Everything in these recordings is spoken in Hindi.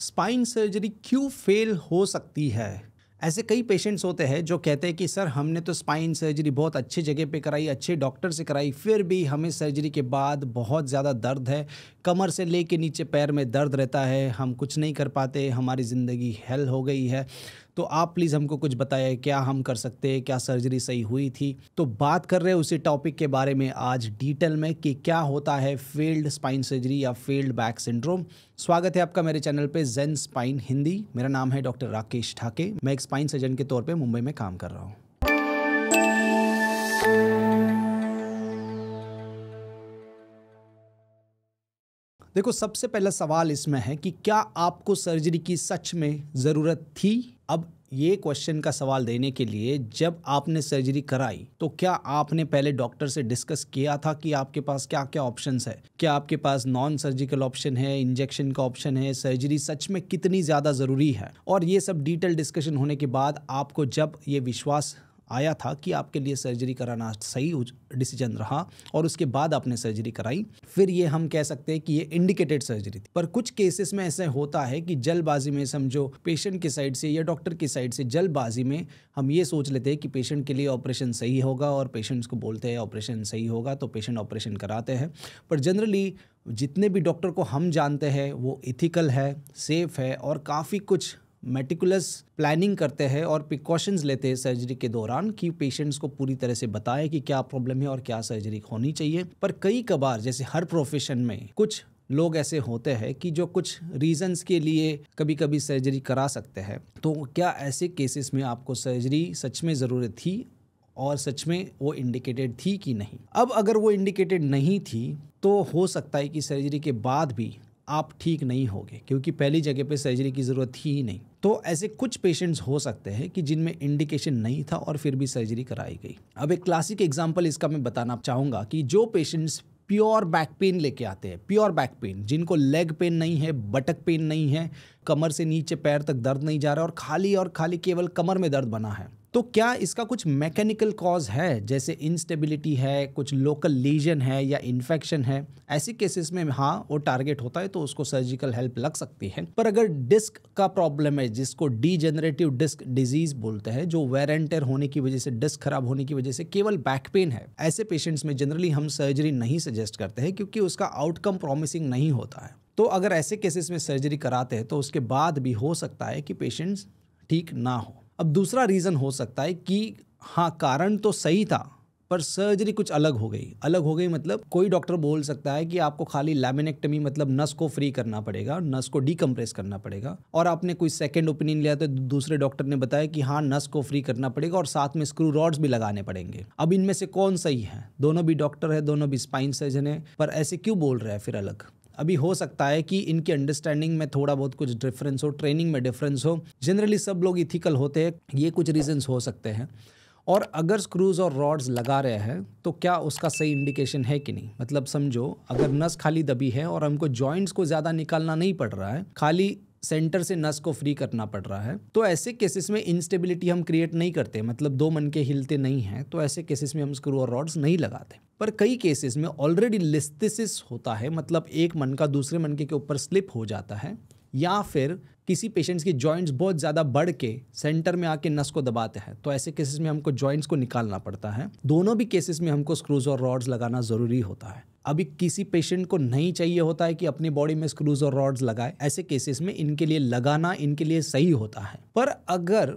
स्पाइन सर्जरी क्यों फेल हो सकती है। ऐसे कई पेशेंट्स होते हैं जो कहते हैं कि सर हमने तो स्पाइन सर्जरी बहुत अच्छी जगह पे कराई, अच्छे डॉक्टर से कराई, फिर भी हमें सर्जरी के बाद बहुत ज़्यादा दर्द है, कमर से लेके नीचे पैर में दर्द रहता है, हम कुछ नहीं कर पाते, हमारी ज़िंदगी हेल हो गई है। तो आप प्लीज़ हमको कुछ बताइए, क्या हम कर सकते हैं, क्या सर्जरी सही हुई थी। तो बात कर रहे हैं उसी टॉपिक के बारे में आज डिटेल में कि क्या होता है फेल्ड स्पाइन सर्जरी या फेल्ड बैक सिंड्रोम। स्वागत है आपका मेरे चैनल पे जेन स्पाइन हिंदी। मेरा नाम है डॉक्टर राकेश ठाके। मैं एक स्पाइन सर्जन के तौर पे मुंबई में काम कर रहा हूँ। देखो, सबसे पहला सवाल इसमें है कि क्या आपको सर्जरी की सच में ज़रूरत थी। अब ये क्वेश्चन का सवाल देने के लिए जब आपने सर्जरी कराई तो क्या आपने पहले डॉक्टर से डिस्कस किया था कि आपके पास क्या क्या ऑप्शंस है, क्या आपके पास नॉन सर्जिकल ऑप्शन है, इंजेक्शन का ऑप्शन है, सर्जरी सच में कितनी ज़्यादा ज़रूरी है। और ये सब डिटेल डिस्कशन होने के बाद आपको जब ये विश्वास आया था कि आपके लिए सर्जरी कराना सही डिसीजन रहा और उसके बाद आपने सर्जरी कराई, फिर ये हम कह सकते हैं कि ये इंडिकेटेड सर्जरी थी। पर कुछ केसेस में ऐसे होता है कि जल्दबाजी में, समझो पेशेंट की साइड से या डॉक्टर की साइड से जल्दबाजी में हम ये सोच लेते हैं कि पेशेंट के लिए ऑपरेशन सही होगा और पेशेंट्स को बोलते हैं ऑपरेशन सही होगा तो पेशेंट ऑपरेशन कराते हैं। पर जनरली जितने भी डॉक्टर को हम जानते हैं वो इथिकल है, सेफ है और काफ़ी कुछ मेटिकुलस प्लानिंग करते हैं और प्रिकॉशंस लेते हैं सर्जरी के दौरान कि पेशेंट्स को पूरी तरह से बताएं कि क्या प्रॉब्लम है और क्या सर्जरी होनी चाहिए। पर कई कबार, जैसे हर प्रोफेशन में, कुछ लोग ऐसे होते हैं कि जो कुछ रीजंस के लिए कभी कभी सर्जरी करा सकते हैं। तो क्या ऐसे केसेस में आपको सर्जरी सच में ज़रूरत थी और सच में वो इंडिकेटेड थी कि नहीं। अब अगर वो इंडिकेटेड नहीं थी तो हो सकता है कि सर्जरी के बाद भी आप ठीक नहीं होगे, क्योंकि पहली जगह पे सर्जरी की ज़रूरत थी ही नहीं। तो ऐसे कुछ पेशेंट्स हो सकते हैं कि जिनमें इंडिकेशन नहीं था और फिर भी सर्जरी कराई गई। अब एक क्लासिक एग्जांपल इसका मैं बताना चाहूँगा कि जो पेशेंट्स प्योर बैक पेन लेके आते हैं, प्योर बैक पेन, जिनको लेग पेन नहीं है, बटक पेन नहीं है, कमर से नीचे पैर तक दर्द नहीं जा रहा और खाली केवल कमर में दर्द बना है, तो क्या इसका कुछ मैकेनिकल कॉज है, जैसे इंस्टेबिलिटी है, कुछ लोकल लीजन है या इन्फेक्शन है। ऐसे केसेस में हाँ वो टारगेट होता है तो उसको सर्जिकल हेल्प लग सकती है। पर अगर डिस्क का प्रॉब्लम है, जिसको डीजेनरेटिव डिस्क डिजीज बोलते हैं, जो वेयर एंड टेयर होने की वजह से, डिस्क खराब होने की वजह से केवल बैक पेन है, ऐसे पेशेंट्स में जनरली हम सर्जरी नहीं सजेस्ट करते हैं क्योंकि उसका आउटकम प्रॉमिसिंग नहीं होता है। तो अगर ऐसे केसेस में सर्जरी कराते हैं तो उसके बाद भी हो सकता है कि पेशेंट्स ठीक ना हो। अब दूसरा रीज़न हो सकता है कि हाँ कारण तो सही था पर सर्जरी कुछ अलग हो गई मतलब कोई डॉक्टर बोल सकता है कि आपको खाली लैमिनेक्टमी मतलब नस को फ्री करना पड़ेगा, नस को डीकम्प्रेस करना पड़ेगा, और आपने कोई सेकंड ओपिनियन लिया तो दूसरे डॉक्टर ने बताया कि हाँ नस को फ्री करना पड़ेगा और साथ में स्क्रू रॉड्स भी लगाने पड़ेंगे। अब इनमें से कौन सही है? दोनों भी डॉक्टर है, दोनों भी स्पाइन सर्जन है, पर ऐसे क्यों बोल रहे हैं फिर अलग? अभी हो सकता है कि इनकी अंडरस्टैंडिंग में थोड़ा बहुत कुछ डिफरेंस हो, ट्रेनिंग में डिफरेंस हो। जनरली सब लोग इथिकल होते हैं, ये कुछ रीजंस हो सकते हैं। और अगर स्क्रूज और रॉड्स लगा रहे हैं तो क्या उसका सही इंडिकेशन है कि नहीं। मतलब समझो अगर नस खाली दबी है और हमको जॉइंट्स को ज़्यादा निकालना नहीं पड़ रहा है, खाली सेंटर से नस को फ्री करना पड़ रहा है, तो ऐसे केसेस में इंस्टेबिलिटी हम क्रिएट नहीं करते, मतलब दो मन के हिलते नहीं हैं, तो ऐसे केसेस में हम स्क्रू और रॉड्स नहीं लगाते। पर कई केसेस में ऑलरेडी लिस्थेसिस होता है, मतलब एक मन का दूसरे मन के ऊपर स्लिप हो जाता है, या फिर किसी पेशेंट्स की जॉइंट्स बहुत ज़्यादा बढ़ के सेंटर में आके नस को दबाते हैं, तो ऐसे केसेस में हमको जॉइंट्स को निकालना पड़ता है। दोनों भी केसेस में हमको स्क्रूज और रॉड्स लगाना ज़रूरी होता है। अभी किसी पेशेंट को नहीं चाहिए होता है कि अपनी बॉडी में स्क्रूज और रॉड्स लगाए, ऐसे केसेस में इनके लिए लगाना इनके लिए सही होता है। पर अगर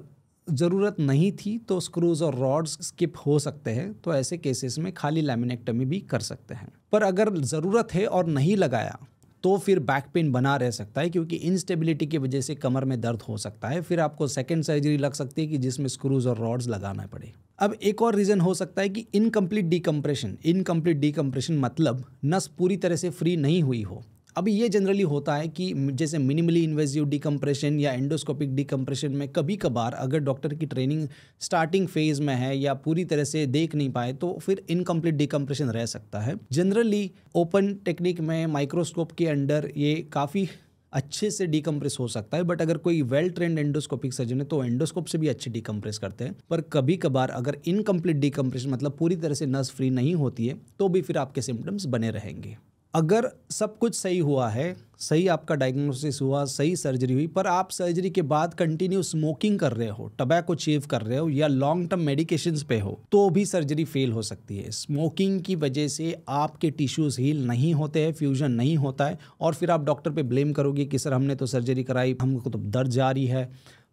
ज़रूरत नहीं थी तो स्क्रूज और रॉड्स स्किप हो सकते हैं, तो ऐसे केसेस में खाली लैमिनेक्टमी भी कर सकते हैं। पर अगर ज़रूरत है और नहीं लगाया तो फिर बैक पेन बना रह सकता है, क्योंकि इंस्टेबिलिटी की वजह से कमर में दर्द हो सकता है। फिर आपको सेकंड सर्जरी लग सकती है कि जिसमें स्क्रूज और रॉड्स लगाना पड़े। अब एक और रीज़न हो सकता है कि इनकम्प्लीट डीकम्प्रेशन मतलब नस पूरी तरह से फ्री नहीं हुई हो। अभी ये जनरली होता है कि जैसे मिनिमली इन्वेजिव डीकम्प्रेशन या एंडोस्कोपिक डीकम्प्रेशन में कभी कभार अगर डॉक्टर की ट्रेनिंग स्टार्टिंग फेज में है या पूरी तरह से देख नहीं पाए तो फिर इनकम्प्लीट डीकम्प्रेशन रह सकता है। जनरली ओपन टेक्निक में माइक्रोस्कोप के अंडर ये काफ़ी अच्छे से डीकम्प्रेस हो सकता है, बट अगर कोई वेल ट्रेंड एंडोस्कोपिक सर्जन है तो एंडोस्कोप से भी अच्छे डीकम्प्रेस करते हैं। पर कभी कभार अगर इनकम्प्लीट डीकम्प्रेशन मतलब पूरी तरह से नस फ्री नहीं होती है तो भी फिर आपके सिम्टम्स बने रहेंगे। अगर सब कुछ सही हुआ है, सही आपका डायग्नोसिस हुआ, सही सर्जरी हुई, पर आप सर्जरी के बाद कंटिन्यू स्मोकिंग कर रहे हो, टबैको चीव कर रहे हो या लॉन्ग टर्म मेडिकेशंस पे हो, तो भी सर्जरी फेल हो सकती है। स्मोकिंग की वजह से आपके टिश्यूज हील नहीं होते हैं, फ्यूजन नहीं होता है, और फिर आप डॉक्टर पे ब्लेम करोगे कि सर हमने तो सर्जरी कराई, हमको तो दर्द जारी है।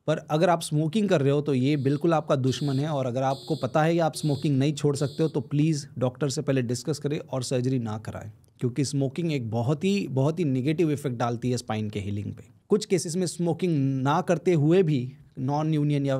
पर अगर आप स्मोकिंग कर रहे हो तो ये बिल्कुल आपका दुश्मन है, और अगर आपको पता है कि आप स्मोकिंग नहीं छोड़ सकते हो तो प्लीज़ डॉक्टर से पहले डिस्कस करें और सर्जरी ना कराएं, क्योंकि स्मोकिंग एक बहुत ही निगेटिव इफेक्ट डालती है स्पाइन के हीलिंग पे। कुछ केसेस में स्मोकिंग ना करते हुए भी नॉन यूनियन या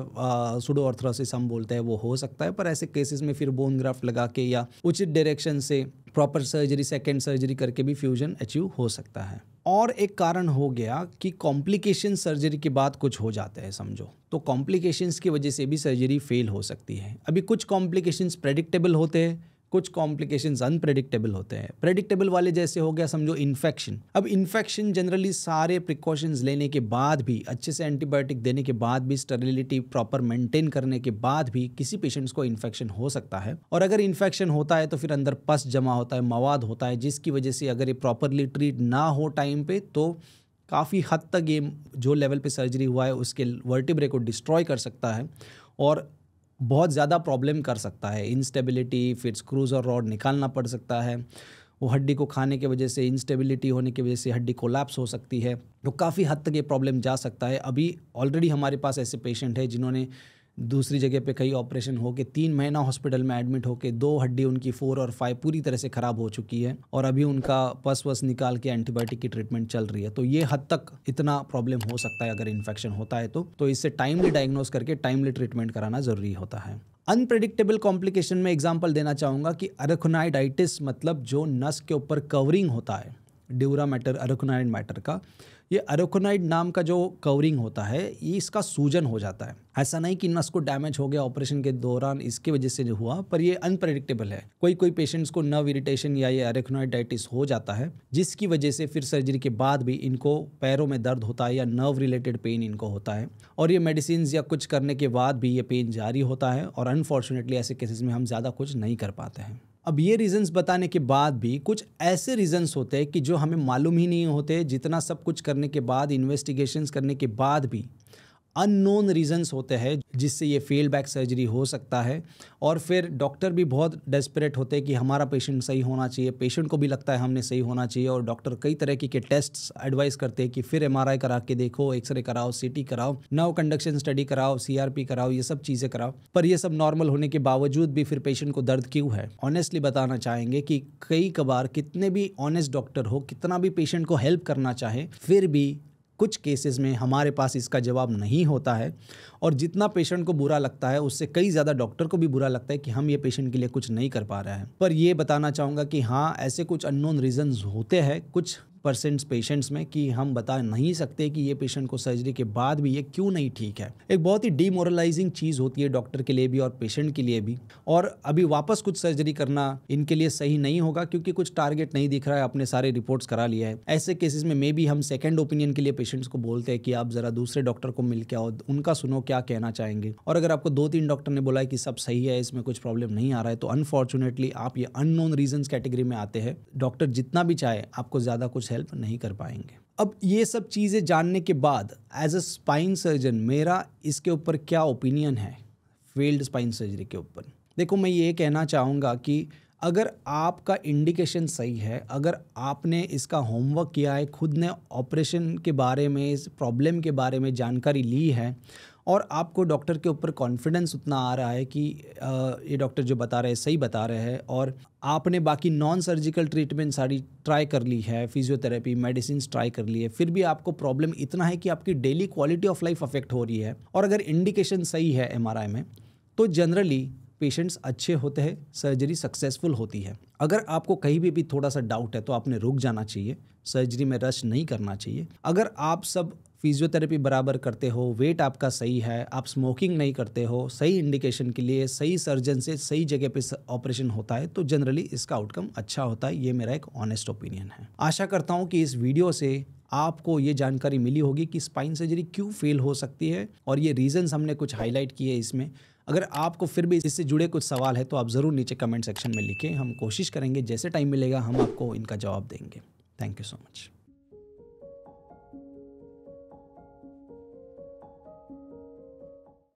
सुडो आर्थरोसिस हम बोलते हैं वो हो सकता है, पर ऐसे केसेस में फिर बोन ग्राफ्ट लगा के या उचित डायरेक्शन से प्रॉपर सर्जरी, सेकेंड सर्जरी करके भी फ्यूजन अचीव हो सकता है। और एक कारण हो गया कि कॉम्प्लिकेशन सर्जरी के बाद कुछ हो जाते हैं समझो, तो कॉम्प्लिकेशंस की वजह से भी सर्जरी फेल हो सकती है। अभी कुछ कॉम्प्लिकेशंस प्रेडिक्टेबल होते हैं, कुछ कॉम्प्लिकेशंस अनप्रेडिक्टेबल होते हैं। प्रेडिक्टेबल वाले जैसे हो गया समझो इन्फेक्शन। अब इन्फेक्शन जनरली सारे प्रिकॉशंस लेने के बाद भी, अच्छे से एंटीबायोटिक देने के बाद भी, स्टेरिलिटी प्रॉपर मेंटेन करने के बाद भी किसी पेशेंट्स को इन्फेक्शन हो सकता है। और अगर इन्फेक्शन होता है तो फिर अंदर पस जमा होता है, मवाद होता है, जिसकी वजह से अगर ये प्रॉपरली ट्रीट ना हो टाइम पे तो काफ़ी हद तक ये जो लेवल पे सर्जरी हुआ है उसके वर्टिब्रे को डिस्ट्रॉय कर सकता है और बहुत ज़्यादा प्रॉब्लम कर सकता है। इंस्टेबिलिटी, फिर स्क्रूज और रॉड निकालना पड़ सकता है। वो हड्डी को खाने की वजह से, इंस्टेबिलिटी होने की वजह से हड्डी कोलैप्स हो सकती है, तो काफ़ी हद तक ये प्रॉब्लम जा सकता है। अभी ऑलरेडी हमारे पास ऐसे पेशेंट हैं जिन्होंने दूसरी जगह पे कई ऑपरेशन होके 3 महीना हॉस्पिटल में एडमिट होके 2 हड्डी उनकी 4 और 5 पूरी तरह से ख़राब हो चुकी है, और अभी उनका पस वस निकाल के एंटीबायोटिक की ट्रीटमेंट चल रही है। तो ये हद तक इतना प्रॉब्लम हो सकता है अगर इन्फेक्शन होता है तो इससे टाइमली डायग्नोस करके टाइमली ट्रीटमेंट कराना ज़रूरी होता है। अनप्रेडिक्टेबल कॉम्प्लिकेशन में एग्जाम्पल देना चाहूँगा कि अरेकोनाइडाइटिस, मतलब जो नस के ऊपर कवरिंग होता है, ड्यूरा मैटर, अरेकोनाइड मैटर का, ये अरेकोनाइड नाम का जो कवरिंग होता है ये इसका सूजन हो जाता है। ऐसा नहीं कि नस को डैमेज हो गया ऑपरेशन के दौरान इसके वजह से जो हुआ, पर ये अनप्रेडिक्टेबल है। कोई पेशेंट्स को नर्व इरिटेशन या ये अरेकोनाइडाइटिस हो जाता है, जिसकी वजह से फिर सर्जरी के बाद भी इनको पैरों में दर्द होता है या नर्व रिलेटेड पेन इनको होता है, और ये मेडिसिन या कुछ करने के बाद भी ये पेन जारी होता है, और अनफॉर्चुनेटली ऐसे केसेस में हम ज़्यादा कुछ नहीं कर पाते हैं। अब ये रीजंस बताने के बाद भी कुछ ऐसे रीजंस होते हैं कि जो हमें मालूम ही नहीं होते, जितना सब कुछ करने के बाद, इन्वेस्टिगेशंस करने के बाद भी अननोन रीजंस होते हैं जिससे ये फेल बैक सर्जरी हो सकता है। और फिर डॉक्टर भी बहुत डेस्परेट होते हैं कि हमारा पेशेंट सही होना चाहिए, पेशेंट को भी लगता है हमने सही होना चाहिए, और डॉक्टर कई तरह के टेस्ट्स एडवाइस करते हैं कि फिर एमआरआई करा के देखो, एक्सरे कराओ, सीटी कराओ, नर्व कंडक्शन स्टडी कराओ, सीआरपी कराओ, ये सब चीज़ें कराओ। पर ये सब नॉर्मल होने के बावजूद भी फिर पेशेंट को दर्द क्यों है? ऑनेस्टली बताना चाहेंगे कि कई कबार कितने भी ऑनेस्ट डॉक्टर हो, कितना भी पेशेंट को हेल्प करना चाहे, फिर भी कुछ केसेस में हमारे पास इसका जवाब नहीं होता है, और जितना पेशेंट को बुरा लगता है उससे कई ज़्यादा डॉक्टर को भी बुरा लगता है कि हम ये पेशेंट के लिए कुछ नहीं कर पा रहे हैं। पर ये बताना चाहूँगा कि हाँ, ऐसे कुछ अननोन रीजंस होते हैं कुछ % पेशेंट्स में कि हम बता नहीं सकते कि ये पेशेंट को सर्जरी के बाद भी ये क्यों नहीं ठीक है। एक बहुत ही डीमोरलाइजिंग चीज़ होती है डॉक्टर के लिए भी और पेशेंट के लिए भी। और अभी वापस कुछ सर्जरी करना इनके लिए सही नहीं होगा, क्योंकि कुछ टारगेट नहीं दिख रहा है, अपने सारे रिपोर्ट्स करा लिया है। ऐसे केसेस में मे बी हम सेकेंड ओपिनियन के लिए पेशेंट्स को बोलते हैं कि आप ज़रा दूसरे डॉक्टर को मिल के आओ, उनका सुनो क्या कहना चाहेंगे। और अगर आपको 2-3 डॉक्टर ने बोला है कि सब सही है, इसमें कुछ प्रॉब्लम नहीं आ रहा है, तो अनफॉर्चुनेटली आप ये अननोन रीजंस कैटेगरी में आते हैं। डॉक्टर जितना भी चाहे आपको ज़्यादा कुछ हेल्प नहीं कर पाएंगे। अब ये सब चीज़ें जानने के बाद एज अ स्पाइन सर्जन मेरा इसके ऊपर क्या ओपिनियन है, फेल्ड स्पाइन सर्जरी के ऊपर। देखो, मैं ये कहना चाहूँगा कि अगर आपका इंडिकेशन सही है, अगर आपने इसका होमवर्क किया है, खुद ने ऑपरेशन के बारे में, इस प्रॉब्लम के बारे में जानकारी ली है, और आपको डॉक्टर के ऊपर कॉन्फिडेंस उतना आ रहा है कि ये डॉक्टर जो बता रहे हैं सही बता रहे हैं, और आपने बाकी नॉन सर्जिकल ट्रीटमेंट सारी ट्राई कर ली है, फिजियोथेरेपी, मेडिसिन ट्राई कर ली है, फिर भी आपको प्रॉब्लम इतना है कि आपकी daily quality of life affect हो रही है, और अगर इंडिकेशन सही है एमआरआई में, तो जनरली पेशेंट्स अच्छे होते हैं, सर्जरी सक्सेसफुल होती है। अगर आपको कहीं भी थोड़ा सा डाउट है तो आपने रुक जाना चाहिए, सर्जरी में रश नहीं करना चाहिए। अगर आप सब फिजियोथेरेपी बराबर करते हो, वेट आपका सही है, आप स्मोकिंग नहीं करते हो, सही इंडिकेशन के लिए सही सर्जन से सही जगह पे ऑपरेशन होता है, तो जनरली इसका आउटकम अच्छा होता है। ये मेरा एक ऑनेस्ट ओपिनियन है। आशा करता हूँ कि इस वीडियो से आपको ये जानकारी मिली होगी कि स्पाइन सर्जरी क्यों फेल हो सकती है, और ये रीजंस हमने कुछ हाईलाइट किए इसमें। अगर आपको फिर भी इससे जुड़े कुछ सवाल है तो आप ज़रूर नीचे कमेंट सेक्शन में लिखें, हम कोशिश करेंगे जैसे टाइम मिलेगा हम आपको इनका जवाब देंगे। Thank you so much.